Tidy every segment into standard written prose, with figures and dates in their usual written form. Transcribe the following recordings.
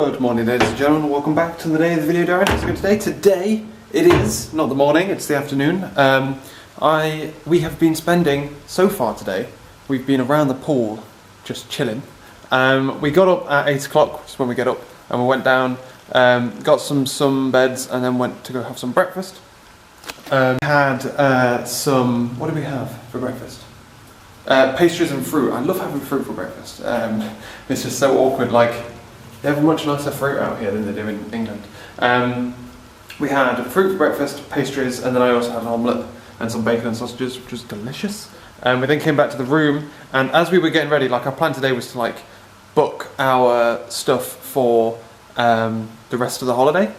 Good morning, ladies and gentlemen, welcome back to the day of the video diary. So today it is not the morning, it's the afternoon. We have been spending, so far today, we've been around the pool, just chilling. We got up at 8 o'clock, which is when we get up, and we went down, got some sunbeds, and then went to go have some breakfast. Had some, what did we have for breakfast? Pastries and fruit. I love having fruit for breakfast. It's just so awkward, like, they have much nicer fruit out here than they do in England. We had fruit for breakfast, pastries, and then I also had an omelette and some bacon and sausages, which was delicious. We then came back to the room, and as we were getting ready, like our plan today was to like book our stuff for the rest of the holiday.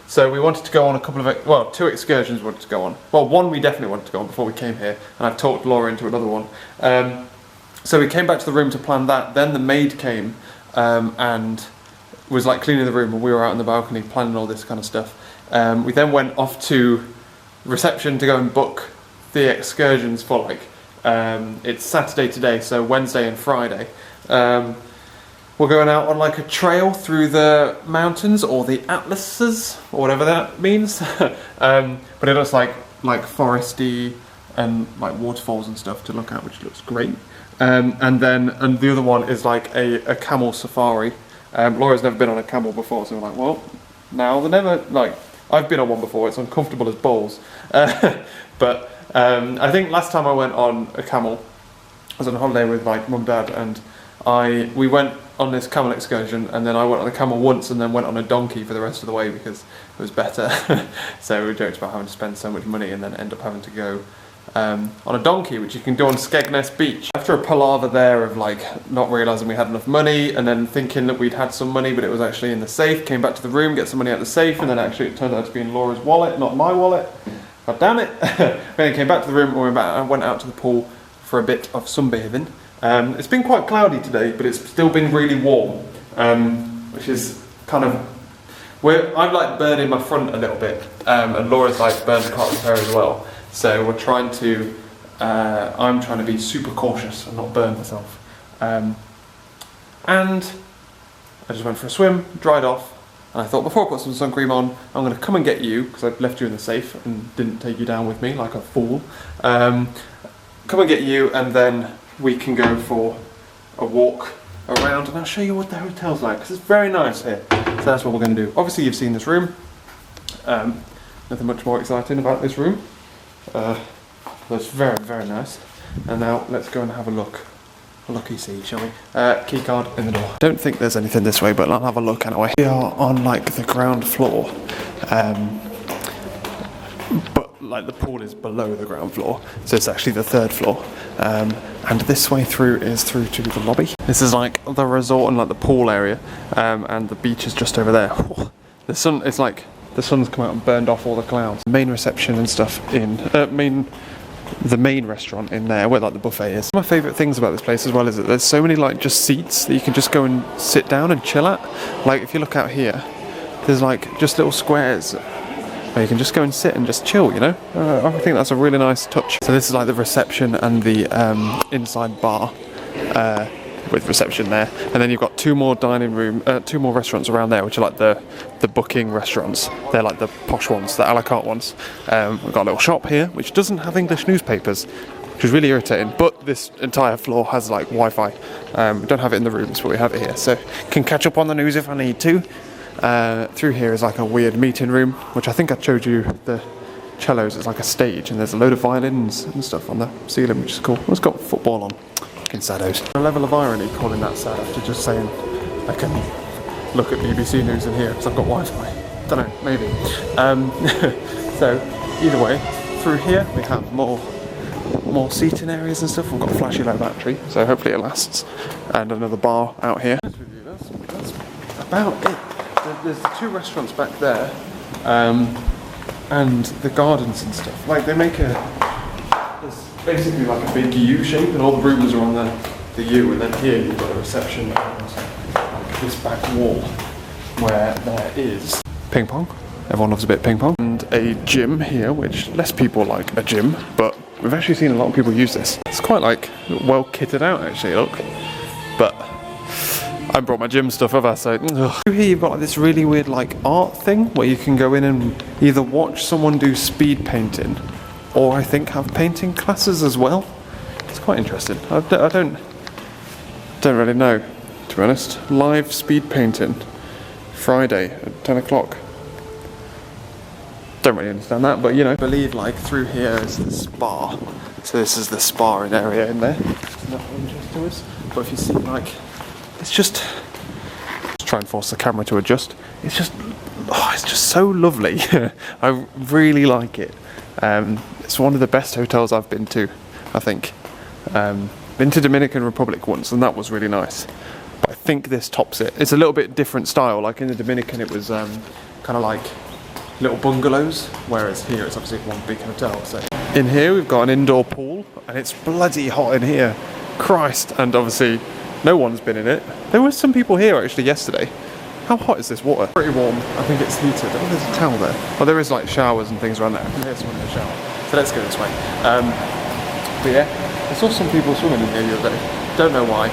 So we wanted to go on a couple of, two excursions we wanted to go on. Well, one we definitely wanted to go on before we came here, and I've talked Laura into another one. So we came back to the room to plan that, then the maid came and was like cleaning the room, and we were out on the balcony planning all this kind of stuff. We then went off to reception to go and book the excursions for like, it's Saturday today, so Wednesday and Friday. We're going out on like a trail through the mountains, or the Atlases, or whatever that means. But it looks like foresty and like waterfalls and stuff to look at, which looks great. And the other one is like a camel safari. Laura's never been on a camel before, so we're like, well, now they're never, like, I've been on one before, it's uncomfortable as balls. But I think last time I went on a camel, I was on holiday with like mum, dad, and we went on this camel excursion, and then I went on a camel once and then went on a donkey for the rest of the way because it was better. So we joked about having to spend so much money and then end up having to go on a donkey, which you can do on Skegness Beach. After a palaver there of like not realising we had enough money, and then thinking that we'd had some money but it was actually in the safe, came back to the room, get some money out of the safe, and then actually it turned out to be in Laura's wallet, not my wallet. God damn it. We then came back to the room, and I went out to the pool for a bit of sunbathing. It's been quite cloudy today, but it's still been really warm, which is kind of I've like burned in my front a little bit, and Laura's like burned a part of her as well. So we're trying to, I'm trying to be super cautious and not burn myself. And I just went for a swim, dried off, and I thought before I put some sun cream on, I'm going to come and get you, because I've left you in the safe and didn't take you down with me like a fool. Come and get you, and then we can go for a walk around, and I'll show you what the hotel's like, because it's very nice here. So that's what we're going to do. Obviously you've seen this room. Nothing much more exciting about this room. That's very, very nice. And now let's go and have a look. A looky-see, shall we? Key card in the door. Don't think there's anything this way, but I'll have a look anyway. We are on like the ground floor. But like the pool is below the ground floor, so it's actually the third floor. And this way through is through to the lobby. This is like the resort and like the pool area, and the beach is just over there. The sun, it's like the sun's come out and burned off all the clouds. The main reception and stuff in the main restaurant in there, where like the buffet is. One of my favourite things about this place as well is that there's so many like just seats that you can just go and sit down and chill at. Like if you look out here, there's like just little squares where you can just go and sit and just chill, you know? I think that's a really nice touch. So this is like the reception and the inside bar with reception there. And then you've got two more restaurants around there, which are like the booking restaurants. They're like the posh ones, the a la carte ones. We've got a little shop here, which doesn't have English newspapers, which is really irritating. But this entire floor has like Wi-Fi. We don't have it in the rooms, but we have it here. So can catch up on the news if I need to. Through here is like a weird meeting room, which I think I showed you the cellos. It's like a stage, and there's a load of violins and stuff on the ceiling, which is cool. It's got football on. Fucking saddos. A level of irony calling that sad after just saying I can look at BBC News in here because I've got Wi-Fi. Don't know, maybe. So either way, through here we have more seating areas and stuff. We've got a flashy low battery, so hopefully it lasts. And another bar out here. That's about it. There's the two restaurants back there, and the gardens and stuff. Like they make there's basically like a big U shape, and all the rooms are on the U, and then here you've got a reception and like this back wall where there is ping pong. Everyone loves a bit of ping pong. And a gym here, which less people like a gym, but we've actually seen a lot of people use this. It's quite like well kitted out actually, look. But I brought my gym stuff, have I? So ugh. Here you've got like this really weird like art thing where you can go in and either watch someone do speed painting, or I think have painting classes as well. It's quite interesting. I don't really know, to be honest. Live speed painting, Friday at 10 o'clock. Don't really understand that, but you know. I believe like through here is the spa. So this is the sparring area in there. It's not of interest to us. But if you see like, it's just try and force the camera to adjust. It's just so lovely. I really like it. It's one of the best hotels I've been to, I think. Been to Dominican Republic once, and that was really nice. But I think this tops it. It's a little bit different style. Like in the Dominican, it was kind of like little bungalows, whereas here it's obviously one big hotel. So in here we've got an indoor pool, and it's bloody hot in here. Christ, and obviously no one's been in it. There were some people here actually yesterday. How hot is this water? Pretty warm. I think it's heated. Oh, there's a towel there. Well, there is like showers and things around there. I can hear someone in the shower. So let's go this way. But yeah, I saw some people swimming in here the other day. Don't know why,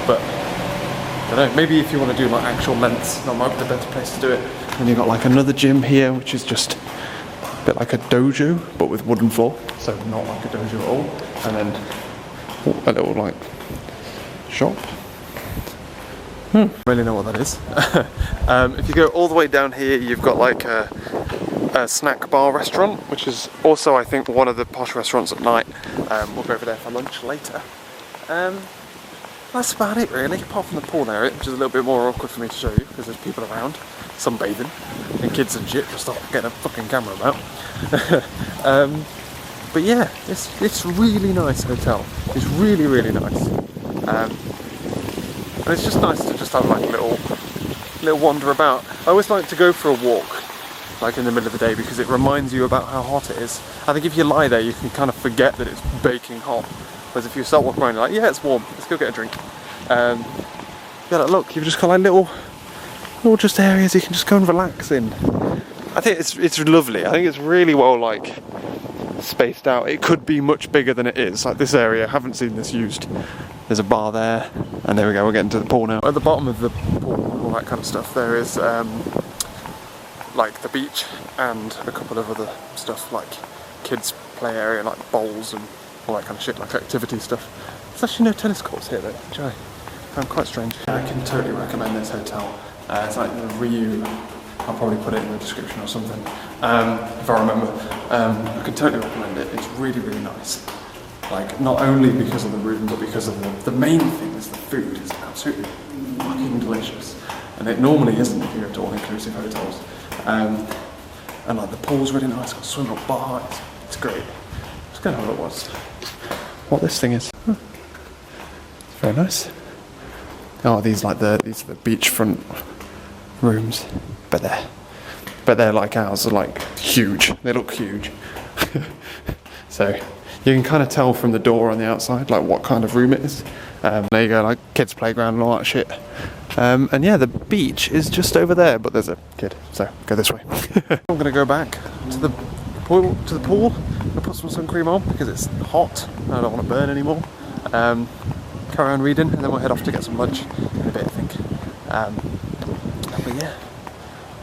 but I don't know. Maybe if you want to do like actual lengths, that might be the better place to do it. And you've got like another gym here, which is just a bit like a dojo, but with wooden floor. So not like a dojo at all. And then a little like shop. Really know what that is. If you go all the way down here, you've got like a snack bar restaurant, which is also I think one of the posh restaurants at night. We'll go over there for lunch later. That's about it really, apart from the pool area, which is a little bit more awkward for me to show you because there's people around, sunbathing, and kids and shit just stop getting a fucking camera about. But yeah, it's really nice hotel. It's really, really nice. And it's just nice to just have like a little wander about. I always like to go for a walk, like in the middle of the day, because it reminds you about how hot it is. I think if you lie there, you can kind of forget that it's baking hot. Whereas if you start walking around, you're like, yeah, it's warm, let's go get a drink. Yeah, like, look, you've just got like little just areas you can just go and relax in. I think it's lovely. I think it's really well like spaced out. It could be much bigger than it is. Like this area, I haven't seen this used. There's a bar there, and there we go, we're getting to the pool now. At the bottom of the pool, all that kind of stuff, there is like the beach and a couple of other stuff like kids play area, like bowls and all that kind of shit, like activity stuff. There's actually no tennis courts here though, which I found quite strange. I can totally recommend this hotel. It's like the Ryu. I'll probably put it in the description or something, if I remember. I can totally recommend it. It's really, really nice. Like, not only because of the room, but because of the main thing is the food. It's absolutely fucking delicious. And it normally isn't if you go to all-inclusive hotels. And like, the pool's really nice, got a swim-up bar, it's great. Let's go and have a look what this thing is. It's very nice. Oh, these are the beachfront rooms. But they're like ours, are like huge. They look huge. So you can kind of tell from the door on the outside like what kind of room it is. There you go, like kids playground and all that shit. And yeah, the beach is just over there, but there's a kid, so go this way. I'm gonna go back to the pool. I'm gonna put some sun cream on because it's hot and I don't want to burn anymore. Carry on reading, and then we'll head off to get some lunch in a bit, I think. But yeah.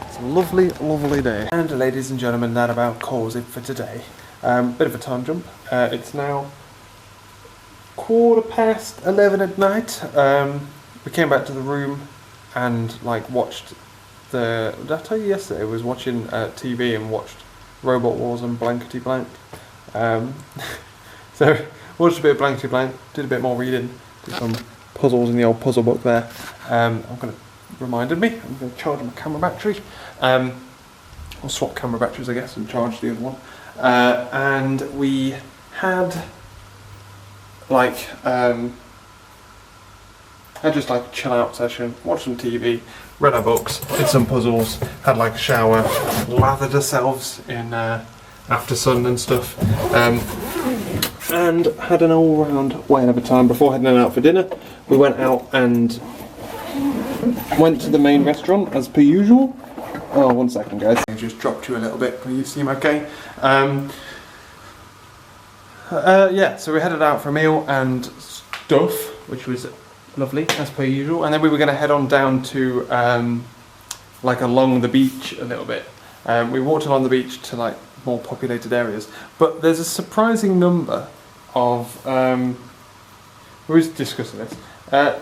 It's a lovely, lovely day. And ladies and gentlemen, that about calls it for today. Bit of a time jump. It's now 11:15 at night. We came back to the room and like watched did I tell you yesterday? I was watching TV and watched Robot Wars and Blankety Blank. So watched a bit of Blankety Blank, did a bit more reading, did some puzzles in the old puzzle book there. Reminded me, I'm going to charge my camera battery. I'll swap camera batteries I guess and charge the other one. And we had like just like a chill out session, watched some TV, read our books, did some puzzles, had like a shower, lathered ourselves in after sun and stuff, and had an all round whale of a time. Before heading out for dinner, we went out and went to the main restaurant as per usual. Oh, 1 second guys. I just dropped you a little bit, can you seem okay? Yeah, so we headed out for a meal and stuff, which was lovely, as per usual. And then we were going to head on down to like along the beach a little bit. We walked along the beach to like more populated areas, but there's a surprising number of we were discussing this.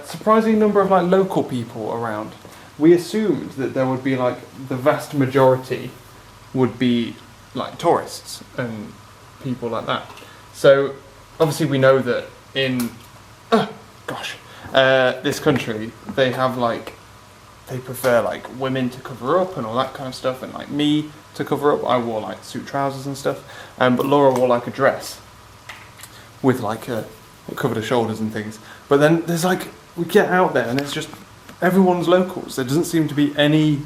Surprising number of like local people around. We assumed that there would be like the vast majority would be like tourists and people like that. So obviously we know that in this country they have like, they prefer like women to cover up and all that kind of stuff, and like me to cover up. I wore like suit trousers and stuff, but Laura wore like a dress with like it covered her shoulders and things. But then there's like, we get out there and it's just everyone's locals. There doesn't seem to be any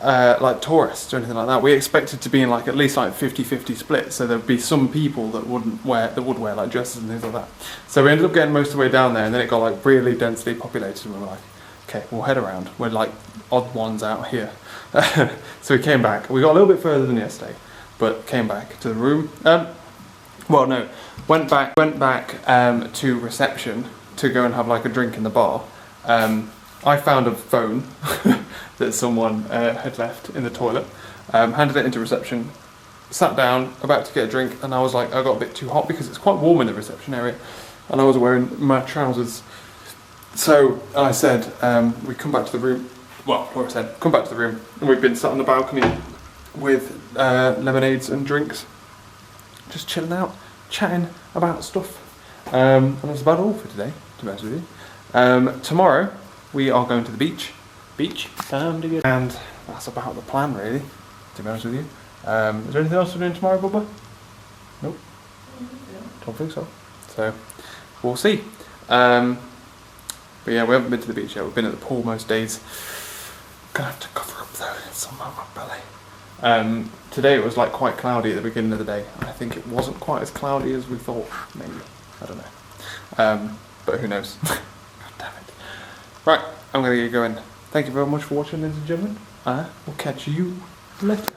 like tourists or anything like that. We expected to be in like at least like 50-50 split, so there'd be some people that would wear like dresses and things like that. So we ended up getting most of the way down there, and then it got like really densely populated, and we were like, okay, we'll head around. We're like odd ones out here. So we came back. We got a little bit further than yesterday, but came back to the room. Well, no, went back to reception to go and have like a drink in the bar. I found a phone that someone had left in the toilet, handed it into reception, sat down, about to get a drink, and I was like, I got a bit too hot because it's quite warm in the reception area, and I was wearing my trousers. So I said, we come back to the room. Well, Laura said, come back to the room, and we've been sat on the balcony with lemonades and drinks, just chilling out, chatting about stuff. And that's about all for today, to be honest with you. Tomorrow we are going to the beach. And that's about the plan, really, to be honest with you. Is there anything else we're doing tomorrow, Bubba? Nope. Don't think so. So we'll see. But yeah, we haven't been to the beach yet. We've been at the pool most days. Gonna have to cover up though, it's on my belly. Today it was like quite cloudy at the beginning of the day. I think it wasn't quite as cloudy as we thought, maybe. I don't know. But who knows? God damn it. Right, I'm gonna get going. Thank you very much for watching, ladies and gentlemen. We'll catch you later.